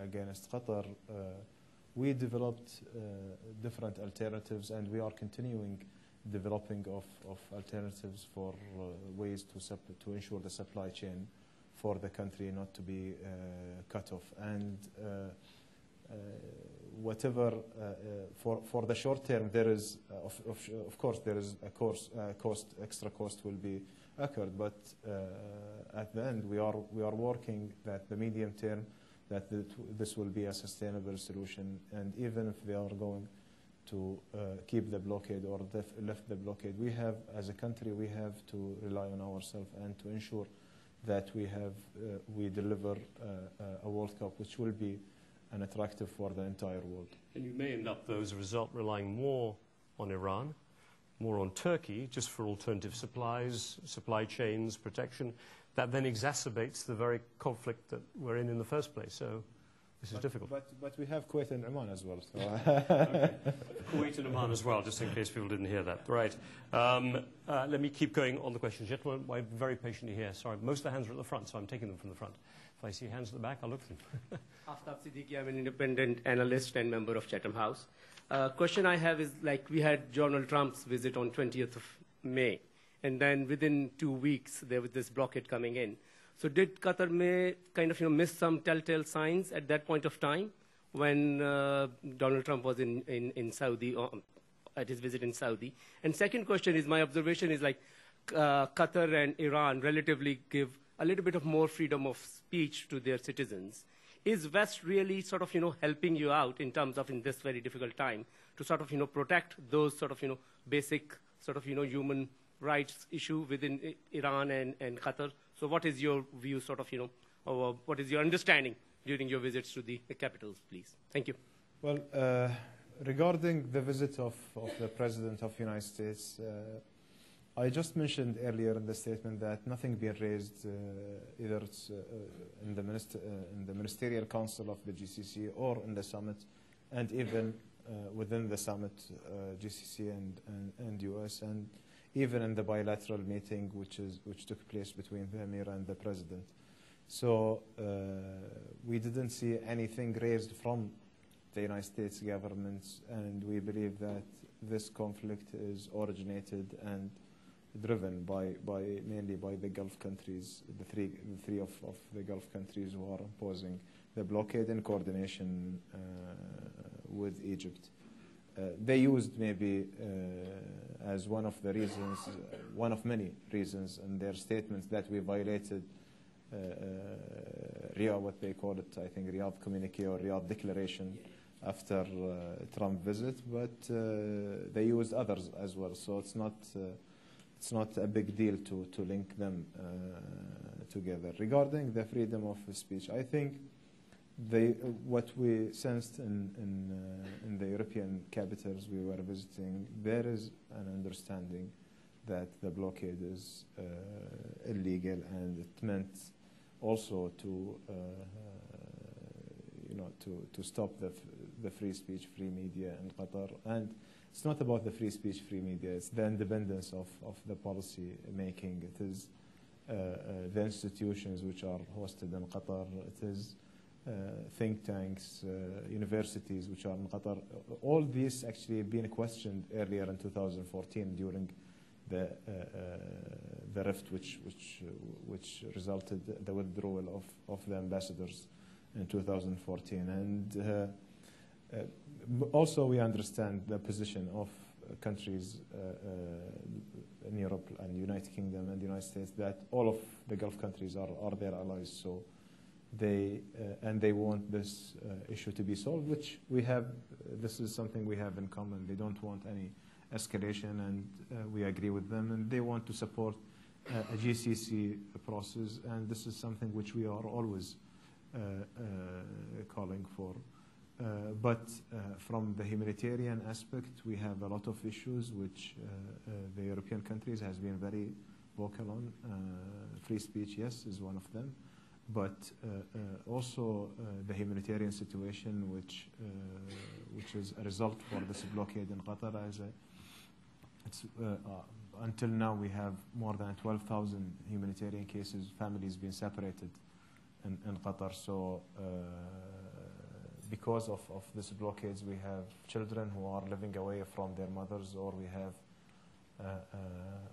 against Qatar, we developed different alternatives, and we are continuing developing of alternatives for ways to ensure the supply chain for the country not to be cut off. And whatever for the short term, there is of course there is a extra cost will be occurred, but at the end we are working that the medium term that this will be a sustainable solution. And even if they are going to keep the blockade or lift the blockade, we have, as a country, we have to rely on ourselves and to ensure that we deliver a World Cup which will be an attractive for the entire world. And you may end up, though, as a result, relying more on Iran, more on Turkey, just for alternative supplies, supply chains, protection. That then exacerbates the very conflict that we're in the first place. So this is difficult. But we have Kuwait and Oman as well. So. Okay. Kuwait and Oman as well, just in case people didn't hear that. Right. Let me keep going on the questions. Gentlemen, I'm very patiently here. Sorry, most of the hands are at the front, so I'm taking them from the front. If I see hands at the back, I'll look at them. Aftab Siddiqui, I'm an independent analyst and member of Chatham House. Question I have is, like, we had Donald Trump's visit on 20th of May, and then within 2 weeks there was this blockade coming in. So did Qatar kind of miss some telltale signs at that point of time when Donald Trump was in Saudi, at his visit in Saudi? And second question is, my observation is like Qatar and Iran relatively give a little bit of more freedom of speech to their citizens. Is West really sort of, helping you out in terms of, in this very difficult time, to sort of, protect those sort of, basic sort of, human rights issue within Iran and Qatar? So what is your view sort of, or what is your understanding during your visits to the capitals, please? Thank you. Well, regarding the visit of the President of the United States, I just mentioned earlier in the statement that nothing been raised either it's, in the Ministerial Council of the GCC or in the summit, and even within the summit, GCC and US, and even in the bilateral meeting which took place between the Emir and the President. So we didn't see anything raised from the United States government, and we believe that this conflict is originated and driven mainly by the Gulf countries, the three of the Gulf countries who are imposing the blockade in coordination with Egypt. They used maybe as one of the reasons, one of many reasons in their statements that we violated Riyadh, what they call it, I think Riyadh communique or Riyadh declaration after Trump visit, but they used others as well. So it's not a big deal to link them together. Regarding the freedom of speech, I think what we sensed in the European capitals we were visiting, there is an understanding that the blockade is illegal, and it meant also to stop the free speech, free media in Qatar. And it's not about the free speech, free media. It's the independence of the policy making. It is the institutions which are hosted in Qatar. It is think tanks, universities which are in Qatar. All these actually been questioned earlier in 2014 during the rift which resulted the withdrawal of the ambassadors in 2014. And also we understand the position of countries in Europe and United Kingdom and the United States, that all of the Gulf countries are their allies. So they want this issue to be solved, which we have. This is something we have in common. They don't want any escalation, and we agree with them, and they want to support a GCC process, and this is something which we are always calling for. But from the humanitarian aspect, we have a lot of issues which the European countries has been very vocal on. Free speech, yes, is one of them, but also the humanitarian situation, which is a result for this blockade in Qatar, until now, we have more than 12,000 humanitarian cases, families being separated in Qatar. So because of this blockades, we have children who are living away from their mothers, or we have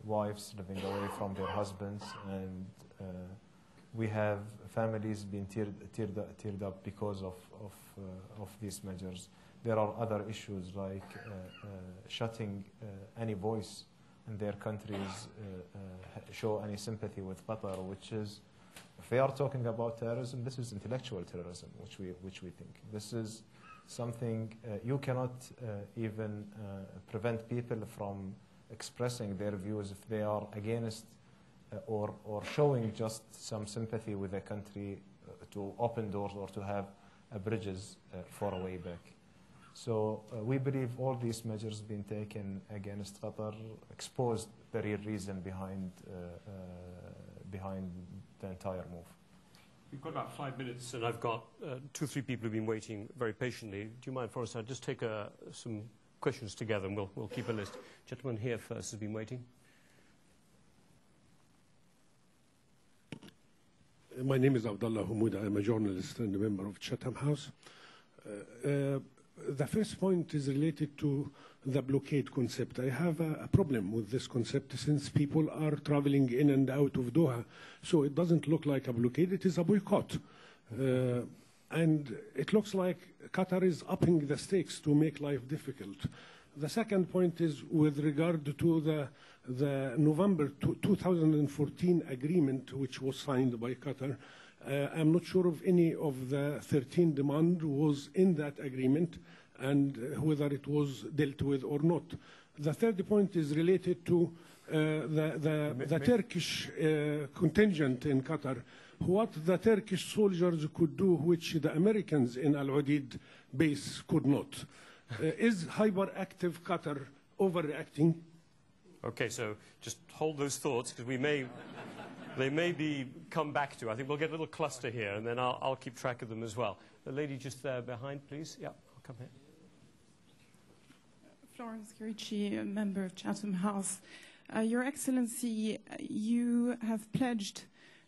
wives living away from their husbands, and we have families being teared up because of these measures. There are other issues like shutting any voice in their countries, show any sympathy with Qatar, which is, if they are talking about terrorism, this is intellectual terrorism, which we think. This is something you cannot even prevent people from expressing their views if they are against or showing just some sympathy with a country to open doors or to have bridges for a way back. So we believe all these measures being taken against Qatar exposed the real reason behind the entire move. We've got about 5 minutes, and I've got 2 or 3 people who've been waiting very patiently. Do you mind, Forrest? I'll just take some questions together, and we'll keep a list. Gentleman here first has been waiting. My name is Abdullah Humouda. I'm a journalist and a member of Chatham House. The first point is related to the blockade concept. I have a problem with this concept since people are traveling in and out of Doha. So it doesn't look like a blockade, it is a boycott. And it looks like Qatar is upping the stakes to make life difficult. The second point is with regard to the November 2014 agreement, which was signed by Qatar. I'm not sure if any of the 13 demands was in that agreement and whether it was dealt with or not. The third point is related to the Turkish contingent in Qatar. What the Turkish soldiers could do, which the Americans in Al-Udeid base could not. Is hyperactive Qatar overreacting? Okay, so just hold those thoughts, because they may come back to. I think we'll get a little cluster here, and then I'll keep track of them as well. The lady just there behind, please. Yeah, I'll come here. Florence Gerici, a member of Chatham House. Your Excellency, you have pledged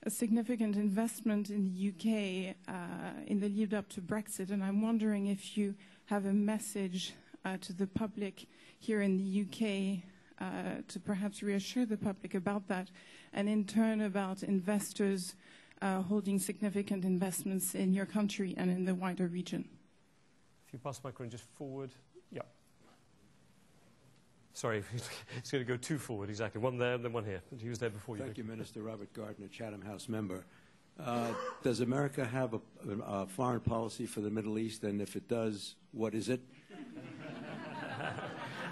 a significant investment in the UK in the lead up to Brexit, and I'm wondering if you have a message to the public here in the UK to perhaps reassure the public about that, and in turn about investors holding significant investments in your country and in the wider region. If you pass the microphone just forward. Yeah. Sorry, it's going to go 2 forward, exactly. 1 there and then 1 here. He was there before you. Thank you, Minister. Robert Gardner, Chatham House member. Does America have a foreign policy for the Middle East? And if it does, what is it?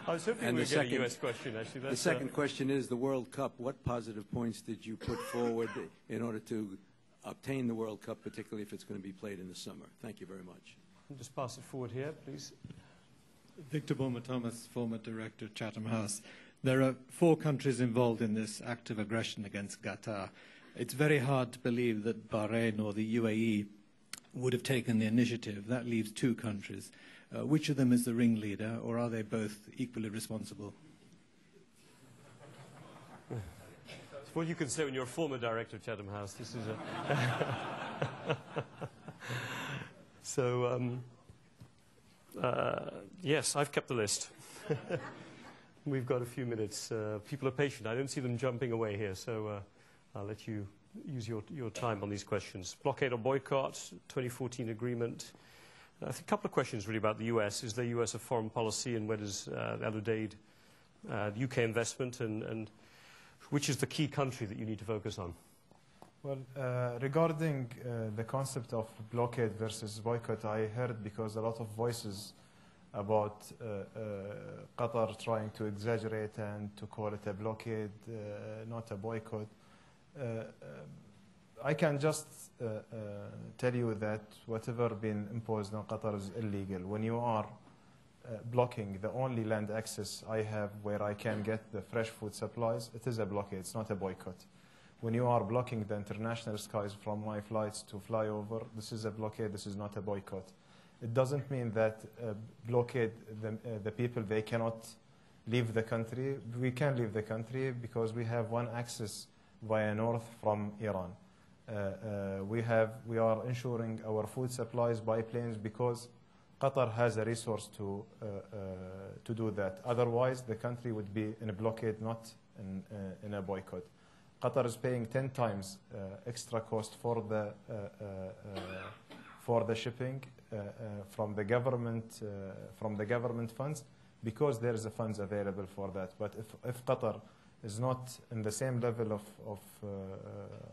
I was hoping we would get a U.S. question, actually. The second question is the World Cup. What positive points did you put forward in order to obtain the World Cup, particularly if it's going to be played in the summer? Thank you very much. Just pass it forward here, please. Victor Bulmer Thomas, former director of Chatham House. There are 4 countries involved in this act of aggression against Qatar. It's very hard to believe that Bahrain or the UAE would have taken the initiative. That leaves 2 countries. Which of them is the ringleader, or are they both equally responsible? It's what you can say when you're a former director of Chatham House. This is a... So, yes, I've kept the list. We've got a few minutes. People are patient. I don't see them jumping away here, so I'll let you use your time on these questions. Blockade or boycott, 2014 agreement. I think a couple of questions really about the US. Is the US a foreign policy, and where does Al-Udeid, UK investment, and which is the key country that you need to focus on? Well, regarding the concept of blockade versus boycott, I heard because a lot of voices about Qatar trying to exaggerate and to call it a blockade, not a boycott. I can just tell you that whatever been imposed on Qatar is illegal. When you are blocking the only land access I have where I can get the fresh food supplies, it is a blockade, it's not a boycott. When you are blocking the international skies from my flights to fly over, this is a blockade, this is not a boycott. It doesn't mean that blockade the people, they cannot leave the country. We can leave the country because we have one access via north from Iran. We are ensuring our food supplies by planes because Qatar has a resource to do that. Otherwise, the country would be in a blockade, not in a boycott. Qatar is paying 10 times extra cost for the shipping from the government funds because there is a funds available for that. But if Qatar is not in the same level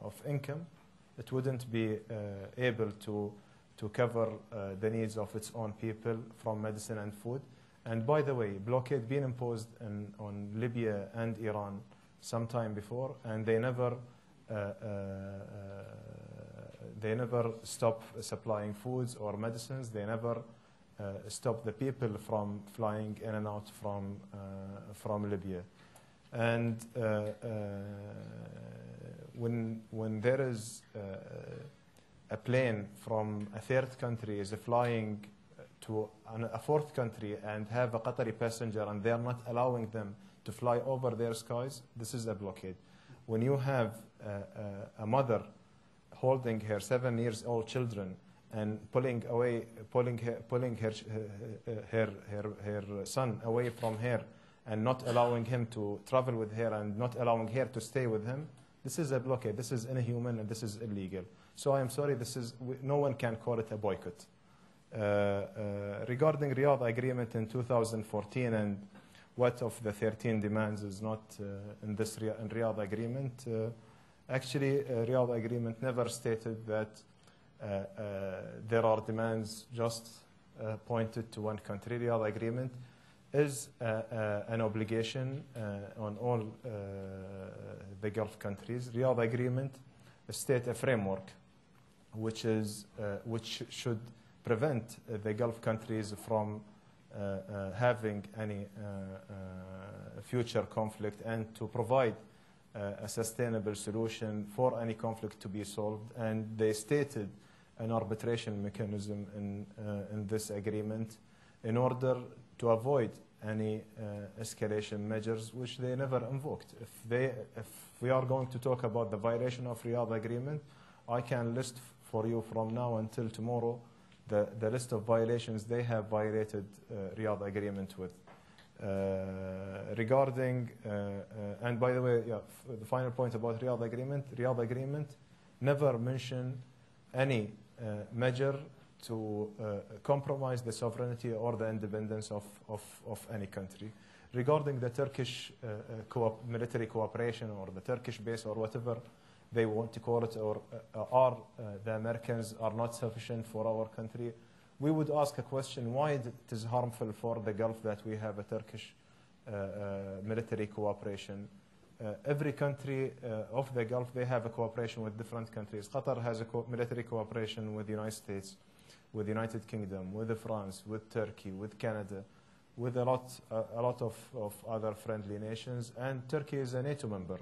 of income, it wouldn't be able to cover the needs of its own people from medicine and food. And by the way, blockade being imposed on Libya and Iran some time before, and they never stop supplying foods or medicines. They never stop the people from flying in and out from Libya. And when there is a plane from a third country is flying to a fourth country and have a Qatari passenger and they are not allowing them to fly over their skies, this is a blockade. When you have a mother holding her 7-year-old children and pulling her son away from her and not allowing him to travel with her and not allowing her to stay with him, this is a blockade. This is inhuman and this is illegal. So I am sorry, no one can call it a boycott. Regarding Riyadh agreement in 2014 and what of the 13 demands is not in Riyadh agreement, actually Riyadh agreement never stated that there are demands just pointed to one country. Riyadh agreement is an obligation on all the Gulf countries. Riyadh agreement state a framework which should prevent the Gulf countries from having any future conflict and to provide a sustainable solution for any conflict to be solved. And they stated an arbitration mechanism in this agreement in order to avoid any escalation measures, which they never invoked. If we are going to talk about the violation of Riyadh agreement, I can list for you from now until tomorrow the list of violations they have violated Riyadh agreement with. Regarding, and by the way, the final point about Riyadh agreement never mentioned any measure to compromise the sovereignty or the independence of any country. Regarding the Turkish military cooperation or the Turkish base or whatever they want to call it, or the Americans are not sufficient for our country, we would ask a question: why it is harmful for the Gulf that we have a Turkish military cooperation? Every country of the Gulf, they have a cooperation with different countries. Qatar has a military cooperation with the United States, with the United Kingdom, with France, with Turkey, with Canada, with a lot of other friendly nations, and Turkey is a NATO member.